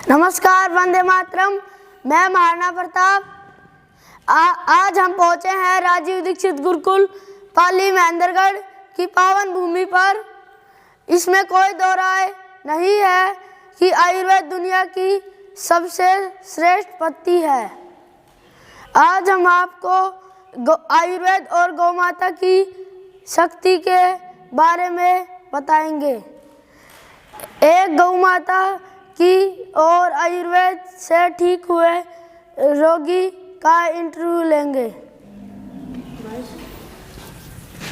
नमस्कार, वंदे मातरम। मैं महाराणा प्रताप। आज हम पहुंचे हैं राजीव दीक्षित गुरुकुल पाली महेंद्रगढ़ की पावन भूमि पर। इसमें कोई दो राय नहीं है कि आयुर्वेद दुनिया की सबसे श्रेष्ठ पद्धति है। आज हम आपको आयुर्वेद और गौमाता की शक्ति के बारे में बताएंगे। एक गौमाता की और आयुर्वेद से ठीक हुए रोगी का इंटरव्यू लेंगे।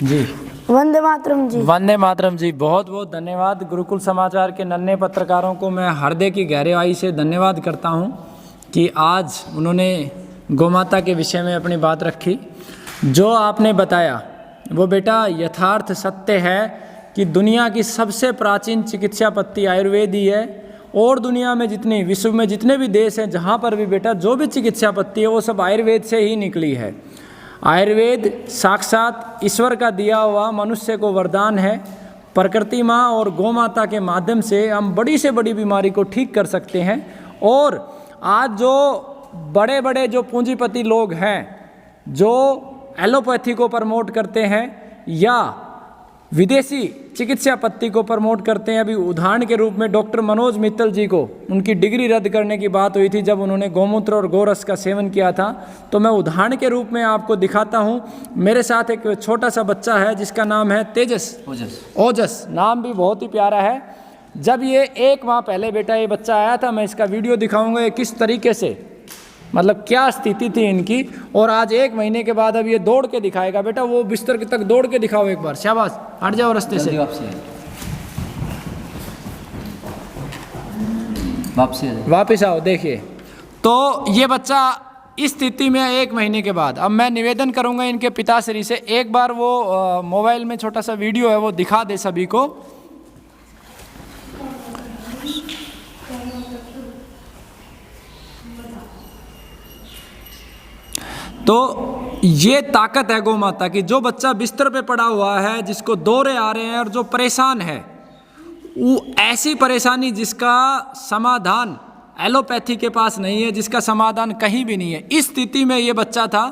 जी, वंदे मातरम जी। वंदे मातरम जी। बहुत बहुत धन्यवाद। गुरुकुल समाचार के नन्हे पत्रकारों को मैं हृदय की गहराई से धन्यवाद करता हूं कि आज उन्होंने गौमाता के विषय में अपनी बात रखी। जो आपने बताया वो बेटा यथार्थ सत्य है कि दुनिया की सबसे प्राचीन चिकित्सा पद्धति आयुर्वेद ही है। और दुनिया में जितनी विश्व में जितने भी देश हैं, जहाँ पर भी बेटा जो भी चिकित्सा पद्धति है वो सब आयुर्वेद से ही निकली है। आयुर्वेद साक्षात ईश्वर का दिया हुआ मनुष्य को वरदान है। प्रकृति माँ और गौ माता के माध्यम से हम बड़ी से बड़ी बीमारी को ठीक कर सकते हैं। और आज जो बड़े बड़े जो पूंजीपति लोग हैं जो एलोपैथी को प्रमोट करते हैं या विदेशी चिकित्सा पद्धति को प्रमोट करते हैं, अभी उदाहरण के रूप में डॉक्टर मनोज मित्तल जी को उनकी डिग्री रद्द करने की बात हुई थी जब उन्होंने गौमूत्र और गोरस का सेवन किया था। तो मैं उदाहरण के रूप में आपको दिखाता हूं। मेरे साथ एक छोटा सा बच्चा है जिसका नाम है तेजस ओजस। नाम भी बहुत ही प्यारा है। जब ये 1 माह पहले बेटा ये बच्चा आया था, मैं इसका वीडियो दिखाऊंगा ये किस तरीके से मतलब क्या स्थिति थी इनकी। और आज 1 महीने के बाद अब ये दौड़ के दिखाएगा। बेटा वो बिस्तर के तक दौड़ के दिखाओ एक बार। शाबाश, हट जाओ रास्ते से। वापस आओ। देखिए तो ये बच्चा इस स्थिति में 1 महीने के बाद। अब मैं निवेदन करूंगा इनके पिताश्री से एक बार वो मोबाइल में छोटा सा वीडियो है वो दिखा दे सभी को। तो ये ताकत है गौ माता की। जो बच्चा बिस्तर पे पड़ा हुआ है, जिसको दौरे आ रहे हैं और जो परेशान है, वो ऐसी परेशानी जिसका समाधान एलोपैथी के पास नहीं है, जिसका समाधान कहीं भी नहीं है, इस स्थिति में ये बच्चा था।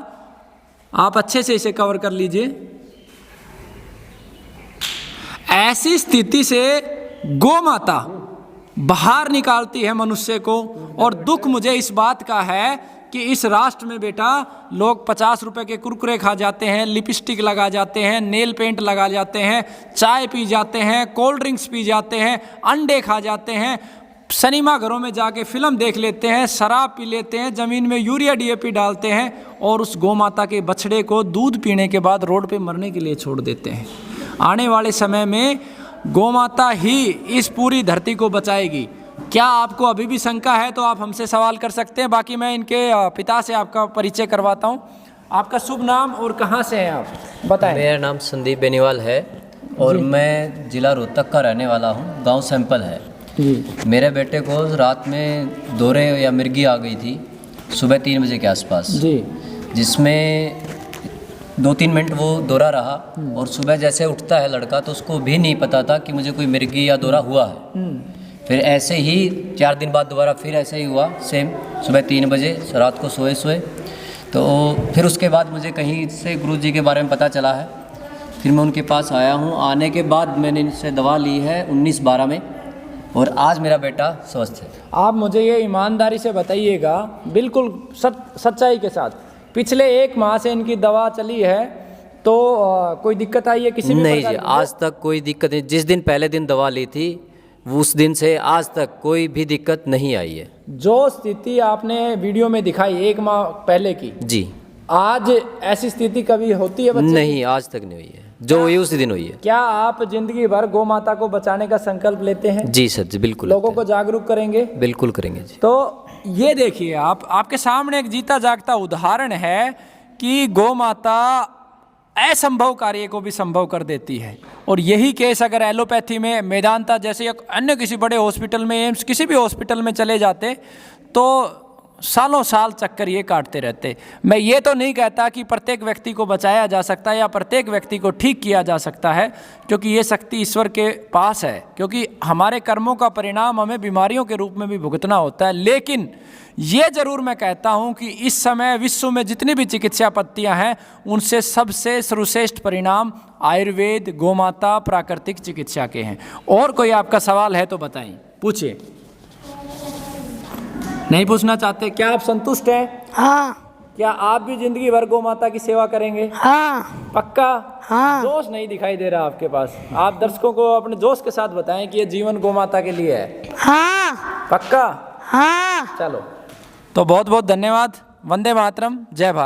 आप अच्छे से इसे कवर कर लीजिए। ऐसी स्थिति से गौ माता बाहर निकालती है मनुष्य को। और दुख मुझे इस बात का है कि इस राष्ट्र में बेटा लोग 50 रुपए के कुरकुरे खा जाते हैं, लिपस्टिक लगा जाते हैं, नेल पेंट लगा जाते हैं, चाय पी जाते हैं, कोल्ड ड्रिंक्स पी जाते हैं, अंडे खा जाते हैं, सिनेमा घरों में जाके फिल्म देख लेते हैं, शराब पी लेते हैं, ज़मीन में यूरिया DAP डालते हैं और उस गौ माता के बछड़े को दूध पीने के बाद रोड पे मरने के लिए छोड़ देते हैं। आने वाले समय में गौ माता ही इस पूरी धरती को बचाएगी। क्या आपको अभी भी शंका है तो आप हमसे सवाल कर सकते हैं। बाकी मैं इनके पिता से आपका परिचय करवाता हूं। आपका शुभ नाम और कहां से हैं आप बताएं। मेरा नाम संदीप बेनीवाल है और मैं जिला रोहतक का रहने वाला हूं। गांव सैंपल है जी। मेरे बेटे को रात में दौरे या मिर्गी आ गई थी सुबह 3 बजे के आसपास जी, जिसमें 2-3 मिनट वो दौरा रहा। और सुबह जैसे उठता है लड़का तो उसको भी नहीं पता था कि मुझे कोई मिर्गी या दौरा हुआ है। फिर ऐसे ही 4 दिन बाद दोबारा फिर ऐसे ही हुआ सेम, सुबह 3 बजे रात को सोए। तो फिर उसके बाद मुझे कहीं से गुरुजी के बारे में पता चला है। फिर मैं उनके पास आया हूँ। आने के बाद मैंने इनसे दवा ली है 19/12 में और आज मेरा बेटा स्वस्थ है। आप मुझे ये ईमानदारी से बताइएगा, बिल्कुल सच्चाई के साथ, पिछले 1 माह से इनकी दवा चली है तो कोई दिक्कत आई है किसी भी नहीं जी, आज तक कोई दिक्कत नहीं। जिस दिन पहले दिन दवा ली थी उस दिन से आज तक कोई भी दिक्कत नहीं आई है। जो स्थिति आपने वीडियो में दिखाई 1 माह पहले की जी, आज ऐसी स्थिति कभी होती है बच्चे? नहीं, आज तक नहीं हुई है। जो हुई उसी दिन हुई है। क्या आप जिंदगी भर गौ माता को बचाने का संकल्प लेते हैं? जी सर जी, बिल्कुल। लोगों को जागरूक करेंगे? बिल्कुल करेंगे जी। तो ये देखिए आपके सामने एक जीता जागता उदाहरण है कि गौ माता असंभव कार्य को भी संभव कर देती है। और यही केस अगर एलोपैथी में मेदांता जैसे अन्य किसी बड़े हॉस्पिटल में, एम्स किसी भी हॉस्पिटल में चले जाते तो सालों साल चक्कर ये काटते रहते। मैं ये तो नहीं कहता कि प्रत्येक व्यक्ति को बचाया जा सकता है या प्रत्येक व्यक्ति को ठीक किया जा सकता है, क्योंकि ये शक्ति ईश्वर के पास है, क्योंकि हमारे कर्मों का परिणाम हमें बीमारियों के रूप में भी भुगतना होता है। लेकिन ये जरूर मैं कहता हूँ कि इस समय विश्व में जितनी भी चिकित्सा पद्धतियाँ हैं उनसे सबसे सर्वश्रेष्ठ परिणाम आयुर्वेद, गोमाता, प्राकृतिक चिकित्सा के हैं। और कोई आपका सवाल है तो बताइए, पूछिए। नहीं पूछना चाहते? क्या आप संतुष्ट हैं? हाँ। क्या आप भी जिंदगी भर गौ माता की सेवा करेंगे? हाँ। पक्का? हाँ। जोश नहीं दिखाई दे रहा आपके पास। आप दर्शकों को अपने जोश के साथ बताएं कि ये जीवन गौ माता के लिए है। हाँ। पक्का? हाँ। चलो, तो बहुत बहुत धन्यवाद। वंदे मातरम, जय भारत।